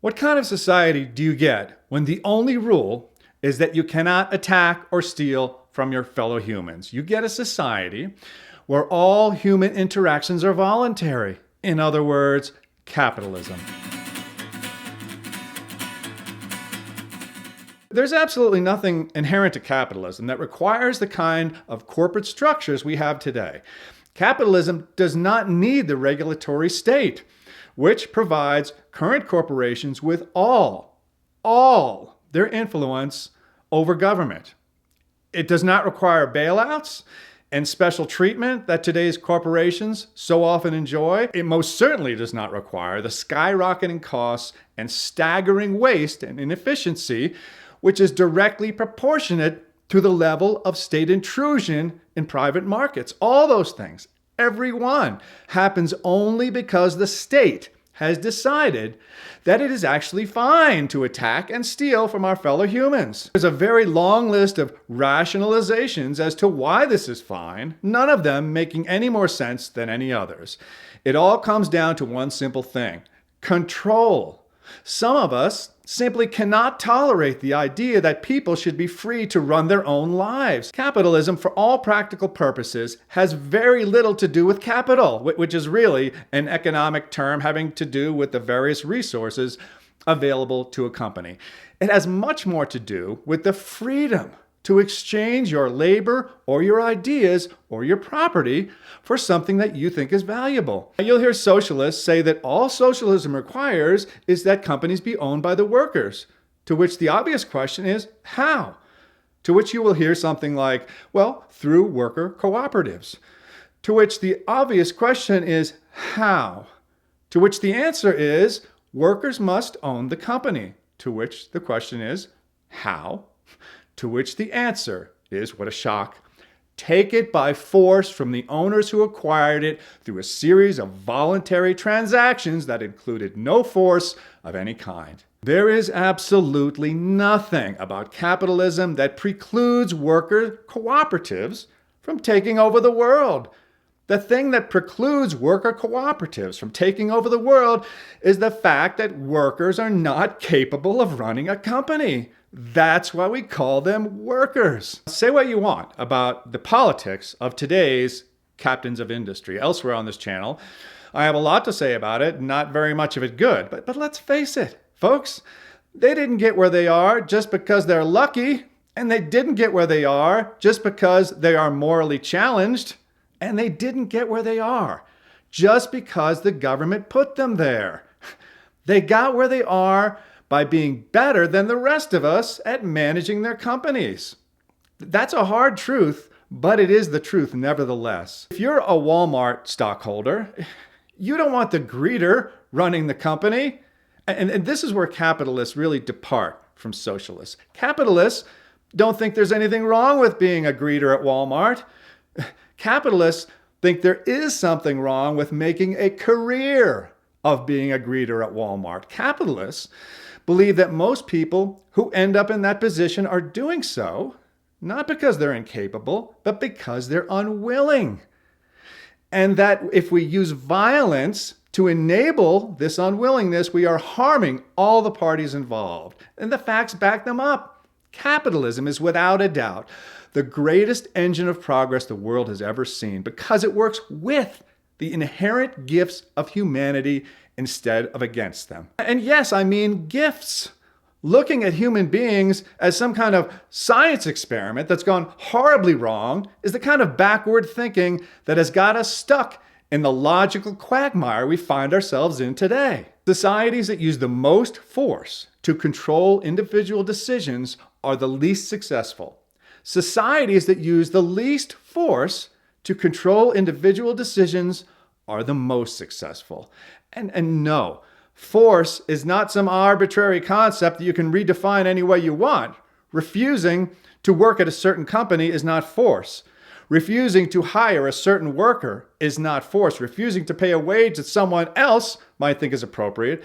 What kind of society do you get when the only rule is that you cannot attack or steal from your fellow humans? You get a society where all human interactions are voluntary. In other words, capitalism. There's absolutely nothing inherent to capitalism that requires the kind of corporate structures we have today. Capitalism does not need the regulatory state, which provides current corporations with all their influence over government. It does not require bailouts and special treatment that today's corporations so often enjoy. It most certainly does not require the skyrocketing costs and staggering waste and inefficiency, which is directly proportionate to the level of state intrusion in private markets. All those things, every one, happens only because the state has decided that it is actually fine to attack and steal from our fellow humans. There's a very long list of rationalizations as to why this is fine, none of them making any more sense than any others. It all comes down to one simple thing: control. Some of us simply cannot tolerate the idea that people should be free to run their own lives. Capitalism, for all practical purposes, has very little to do with capital, which is really an economic term having to do with the various resources available to a company. It has much more to do with the freedom to exchange your labor or your ideas or your property for something that you think is valuable. You'll hear socialists say that all socialism requires is that companies be owned by the workers, to which the obvious question is, how? To which you will hear something like, well, through worker cooperatives. To which the obvious question is, how? To which the answer is, workers must own the company. To which the question is, how? To which the answer is, what a shock, take it by force from the owners who acquired it through a series of voluntary transactions that included no force of any kind. There is absolutely nothing about capitalism that precludes worker cooperatives from taking over the world. The thing that precludes worker cooperatives from taking over the world is the fact that workers are not capable of running a company. That's why we call them workers. Say what you want about the politics of today's captains of industry. Elsewhere on this channel, I have a lot to say about it, not very much of it good. But let's face it, folks, they didn't get where they are just because they're lucky, and they didn't get where they are just because they are morally challenged, and they didn't get where they are just because the government put them there. They got where they are by being better than the rest of us at managing their companies. That's a hard truth, but it is the truth nevertheless. If you're a Walmart stockholder, you don't want the greeter running the company. And this is where capitalists really depart from socialists. Capitalists don't think there's anything wrong with being a greeter at Walmart. Capitalists think there is something wrong with making a career of being a greeter at Walmart. Capitalists believe that most people who end up in that position are doing so not because they're incapable, but because they're unwilling. And that if we use violence to enable this unwillingness, we are harming all the parties involved. And the facts back them up. Capitalism is without a doubt the greatest engine of progress the world has ever seen because it works with the inherent gifts of humanity instead of against them. And yes, I mean gifts. Looking at human beings as some kind of science experiment that's gone horribly wrong is the kind of backward thinking that has got us stuck in the logical quagmire we find ourselves in today. Societies that use the most force to control individual decisions are the least successful. Societies that use the least force to control individual decisions are the most successful. And no, force is not some arbitrary concept that you can redefine any way you want. Refusing to work at a certain company is not force. Refusing to hire a certain worker is not force. Refusing to pay a wage that someone else might think is appropriate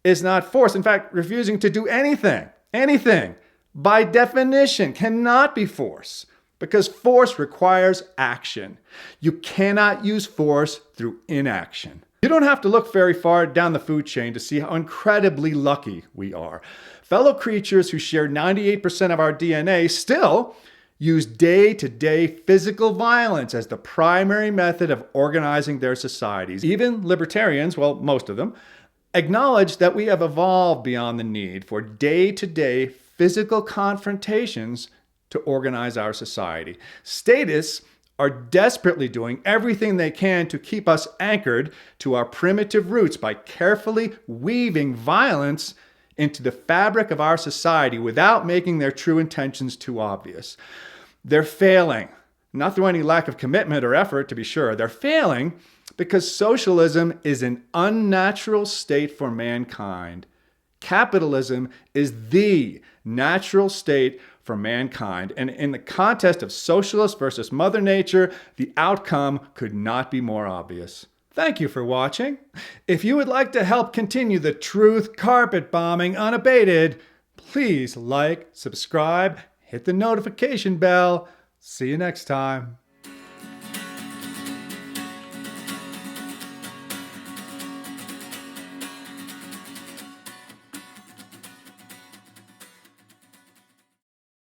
is not force. In fact, refusing to do anything, by definition, cannot be force, because force requires action. You cannot use force through inaction. You don't have to look very far down the food chain to see how incredibly lucky we are. Fellow creatures who share 98% of our DNA still use day-to-day physical violence as the primary method of organizing their societies. Even libertarians, well, most of them, acknowledge that we have evolved beyond the need for day-to-day physical confrontations to organize our society. Statists are desperately doing everything they can to keep us anchored to our primitive roots by carefully weaving violence into the fabric of our society without making their true intentions too obvious. They're failing, not through any lack of commitment or effort, to be sure. They're failing because socialism is an unnatural state for mankind. Capitalism is the natural state for mankind. And in the contest of socialists versus Mother Nature, the outcome could not be more obvious. Thank you for watching. If you would like to help continue the truth carpet bombing unabated, please like, subscribe, hit the notification bell. See you next time.